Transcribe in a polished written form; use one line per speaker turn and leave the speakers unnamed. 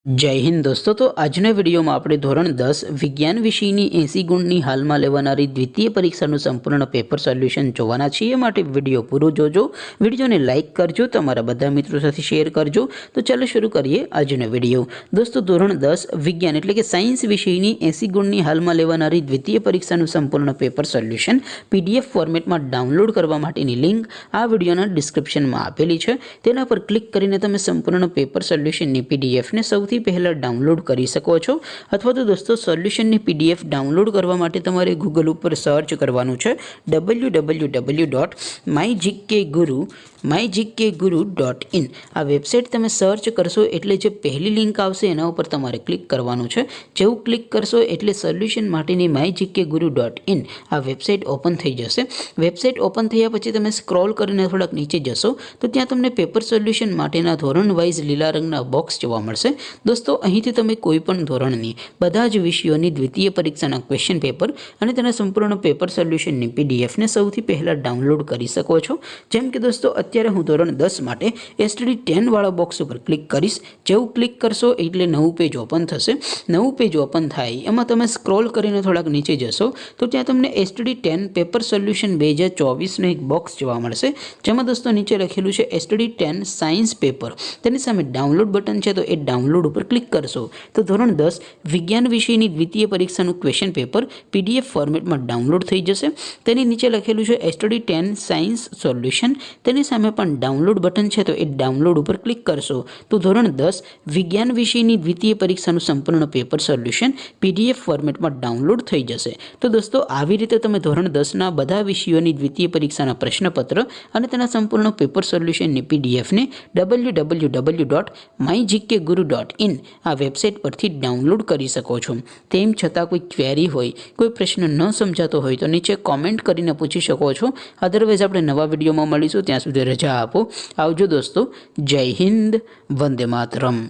जय हिंद दोस्तों। तो आजना वीडियो में આપણે ધોરણ 10 વિજ્ઞાન વિષયની 80 ગુણની હાલમાં લેવાનારી દ્વિતીય પરીક્ષાનું સંપૂર્ણ પેપર સોલ્યુશન જોવાના છીએ। માટે વિડિયો પૂરો જોજો, વિડિયોને લાઈક કરજો, તમારા બધા મિત્રો સાથે શેર કરજો। તો ચાલો શરૂ કરીએ આજનો વિડિયો। દોસ્તો ધોરણ 10 વિજ્ઞાન એટલે કે સાયન્સ વિષયની 80 ગુણની હાલમાં લેવાનારી દ્વિતીય પરીક્ષાનું સંપૂર્ણ પેપર સોલ્યુશન PDF ફોર્મેટમાં ડાઉનલોડ કરવા માટેની લિંક આ વિડિયોના ડિસ્ક્રિપ્શનમાં આપેલી છે। તેના પર ક્લિક કરીને તમે સંપૂર્ણ પેપર સોલ્યુશનની PDF ને સૌથી पहला डाउनलॉड कर सको छो। अथवा तो दोस्तों सोल्यूशन ने PDF डाउनलॉड करवा माटे तमारे गूगल पर सर्च करवानुं छे www.mygkguru.in। आ वेबसाइट तमे सर्च करशो एटले जे पहली लिंक आवशे एना उपर तमारे क्लिक करवानुं छे। जेवुं क्लिक करशो एटले सोल्यूशन माटेनी mygkguru.in आ वेबसाइट ओपन थई जशे। वेबसाइट ओपन थया पछी तमे स्क्रॉल करीने थोड़ाक नीचे जशो तो त्यां तमने पेपर सोल्यूशन माटेना धोरण वाइज लीला रंगना बॉक्स जोवा मळशे। दोस्तों અહીંથી તમે કોઈપણ ધોરણની બધા જ વિષયોની દ્વિતીય પરીક્ષાના ક્વેશ્ચન પેપર અને તેના સંપૂર્ણ પેપર સોલ્યુશનની PDF ને સૌથી પહેલા ડાઉનલોડ કરી શકો છો। જેમ કે દોસ્તો અત્યારે હું ધોરણ 10 માટે STD 10 વાળા બોક્સ ઉપર ક્લિક કરીશ। જેવું ક્લિક કરશો એટલે નવું પેજ ઓપન થશે। નવું પેજ ઓપન થાય એમાં તમે સ્ક્રોલ કરીને થોડાક નીચે જશો તો ત્યાં તમને STD 10 પેપર સોલ્યુશન 2024 નો એક બોક્સ જોવા મળશે। જેમાં દોસ્તો નીચે લખેલું છે STD 10 સાયન્સ પેપર। તેની સામે ડાઉનલોડ બટન છે તો એ ડાઉનલોડ पर क्लिक करशो तो धोरण 10 विज्ञान विषयनी द्वितीय परीक्षाનું क्वेश्चन पेपर PDF फॉर्मेट में डाउनलॉड थई जशे। तेनी नीचे लखेलुं छे STD 10 सायन्स सोल्यूशन। तेनी सामे पण डाउनलॉड बटन छे तो ए डाउनलॉड पर क्लिक करशो तो धोरण 10 विज्ञान विषयनी द्वितीय परीक्षाનું संपूर्ण पेपर सोल्यूशन PDF फॉर्मेट में डाउनलॉड थई जशे। तो दोस्तों આવી રીતે તમે ધોરણ 10 ના બધા વિષયોની દ્વિતીય પરીક્ષાના પ્રશ્નપત્ર અને તેના સંપૂર્ણ પેપર સોલ્યુશનની PDF ને www.mygkguru.in आ वेबसाइट परथी डाउनलॉड करी सको छो। तेम छतां कोई क्वेरी होय, कोई प्रश्न न समजातो होय तो नीचे कॉमेंट करीने पूछी शको छो। अदरवाइज आपणे नवा विडियोमां मळीशुं, त्यां सुधी रजा आपो। आवजो दोस्तों। जय हिंद, वंदे मातरम।